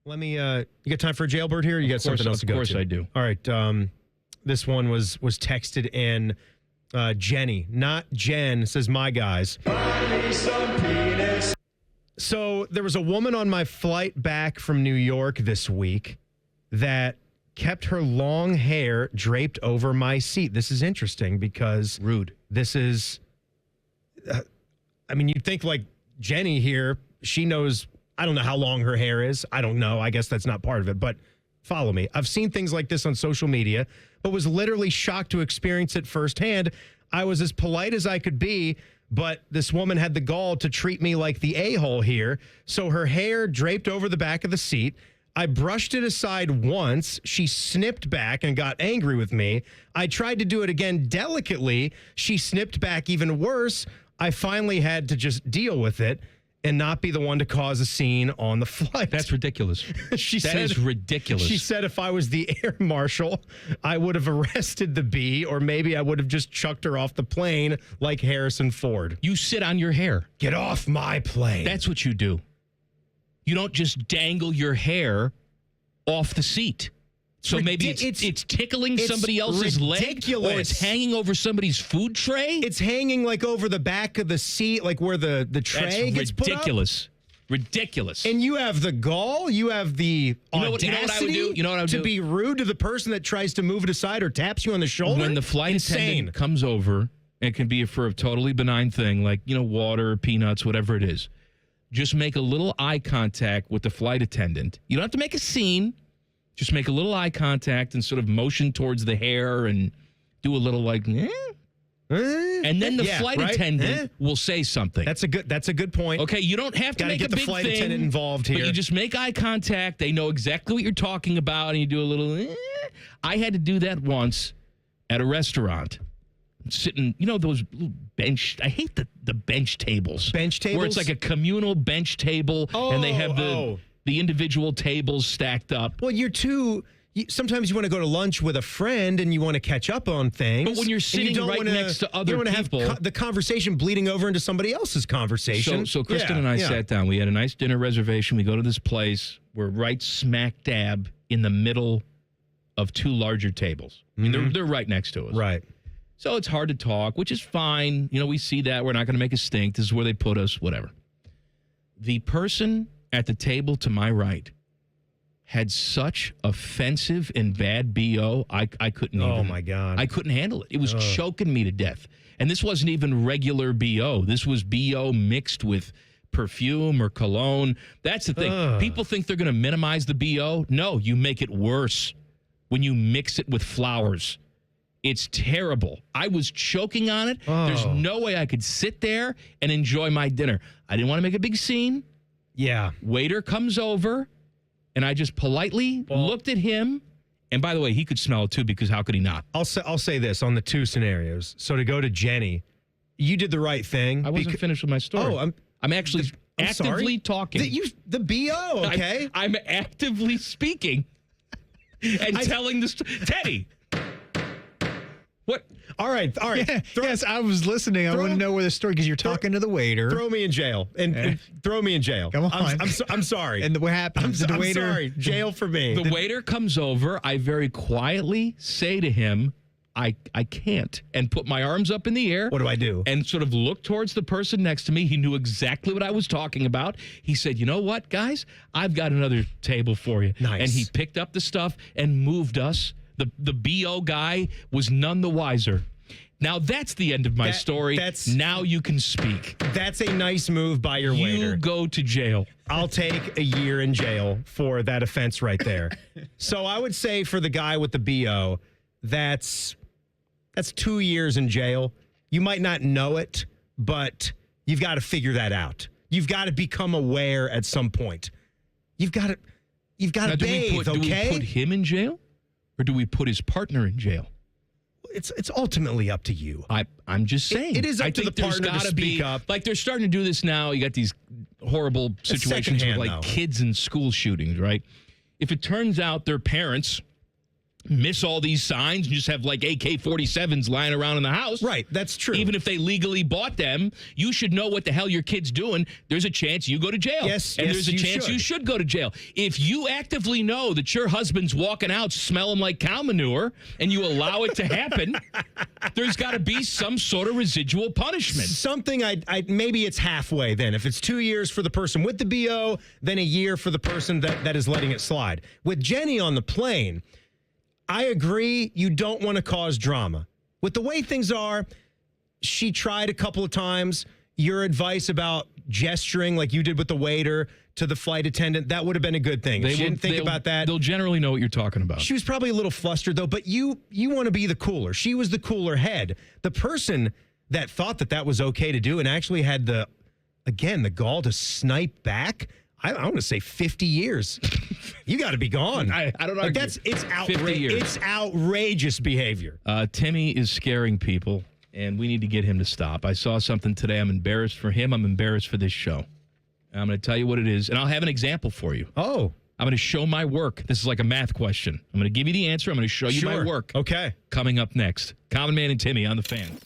Let me, you got time for a jailbird here? Or you got something else to go to? Of course I do. All right. This one was texted in. Jenny, not Jen, says, my guys. So there was a woman on my flight back from New York this week that kept her long hair draped over my seat. This is interesting because rude. This is, you'd think like Jenny here, she knows, I don't know how long her hair is. I don't know. I guess that's not part of it, but follow me. I've seen things like this on social media, but was literally shocked to experience it firsthand. I was as polite as I could be, but this woman had the gall to treat me like the a-hole here. So her hair draped over the back of the seat. I brushed it aside once. She snipped back and got angry with me. I tried to do it again delicately. She snipped back even worse. I finally had to just deal with it and not be the one to cause a scene on the flight. That's ridiculous. That is ridiculous. She said if I was the air marshal, I would have arrested the bee, or maybe I would have just chucked her off the plane like Harrison Ford. You sit on your hair. Get off my plane. That's what you do. You don't just dangle your hair off the seat. So maybe it's tickling somebody else's leg, or it's hanging over somebody's food tray. It's hanging like over the back of the seat, like where the tray gets put up. Ridiculous. And you have the gall, you have the audacity to be rude to the person that tries to move it aside or taps you on the shoulder. When the flight attendant comes over, it can be for a totally benign thing like, water, peanuts, whatever it is. Just make a little eye contact with the flight attendant. You don't have to make a scene. Just make a little eye contact and sort of motion towards the hair and do a little like, and then the flight attendant will say something. That's a good point. Okay, you don't have to make a big thing. Got to get the flight attendant involved here. But you just make eye contact. They know exactly what you're talking about, and you do a little. I had to do that once at a restaurant. Sitting, those little bench. I hate the bench tables. Bench tables? Where it's like a communal bench table, and they have the individual tables stacked up. Well, sometimes you want to go to lunch with a friend and you want to catch up on things. But when you're sitting next to other people. You don't want to have the conversation bleeding over into somebody else's conversation. So Kristen and I sat down. We had a nice dinner reservation. We go to this place. We're right smack dab in the middle of two larger tables. I mean, they're right next to us. Right. So it's hard to talk, which is fine. We see that. We're not going to make a stink. This is where they put us, whatever. The person at the table to my right had such offensive and bad BO, I couldn't even. Oh, my God. I couldn't handle it. It was choking me to death. And this wasn't even regular BO. This was BO mixed with perfume or cologne. That's the thing. People think they're going to minimize the BO. No, you make it worse when you mix it with flowers. It's terrible. I was choking on it. There's no way I could sit there and enjoy my dinner. I didn't want to make a big scene. Yeah. Waiter comes over, and I just politely looked at him. And by the way, he could smell it too, because how could he not? I'll say this on the two scenarios. So to go to Jenny, you did the right thing. I wasn't finished with my story. Oh, I'm actually actively talking. The BO, okay? I'm actively speaking and telling this. Teddy. What? All right. Yeah, yes, I was listening. I want to know where the story, because you're talking to the waiter. Throw me in jail. And throw me in jail. Come on. I'm sorry. And what happens? I'm waiter, sorry. Jail for me. The waiter comes over. I very quietly say to him, I can't, and put my arms up in the air. What do I do? And sort of look towards the person next to me. He knew exactly what I was talking about. He said, you know what, guys? I've got another table for you. Nice. And he picked up the stuff and moved us. The BO guy was none the wiser. Now that's the end of my story. Now you can speak. That's a nice move by your waiter. You go to jail. I'll take a year in jail for that offense right there. So I would say for the guy with the BO, that's 2 years in jail. You might not know it, but you've got to figure that out. You've got to become aware at some point. You've got to bathe, okay? Do we put him in jail? Or do we put his partner in jail? It's ultimately up to you. I'm just saying. It is up to the partner to speak up. Like, they're starting to do this now. You got these horrible situations with kids in school shootings, right? If it turns out their parents miss all these signs and just have like AK-47s lying around in the house. Right, that's true. Even if they legally bought them, you should know what the hell your kid's doing. There's a chance you go to jail. Yes, and yes, there's a chance you should go to jail. If you actively know that your husband's walking out smelling like cow manure and you allow it to happen, there's got to be some sort of residual punishment. Something maybe it's halfway then. If it's 2 years for the person with the BO, then a year for the person that is letting it slide. With Jenny on the plane, I agree you don't want to cause drama. With the way things are, she tried a couple of times. Your advice about gesturing like you did with the waiter to the flight attendant, that would have been a good thing. She didn't think about that. They'll generally know what you're talking about. She was probably a little flustered, though, but you want to be the cooler. She was the cooler head. The person that thought that was okay to do and actually had the gall to snipe back, I want to say 50 years. You got to be gone. I don't know. It's outrageous. It's outrageous behavior. Timmy is scaring people, and we need to get him to stop. I saw something today. I'm embarrassed for him. I'm embarrassed for this show. And I'm going to tell you what it is, and I'll have an example for you. Oh. I'm going to show my work. This is like a math question. I'm going to give you the answer. I'm going to show you my work. Okay. Coming up next. Common Man and Timmy on the Fan.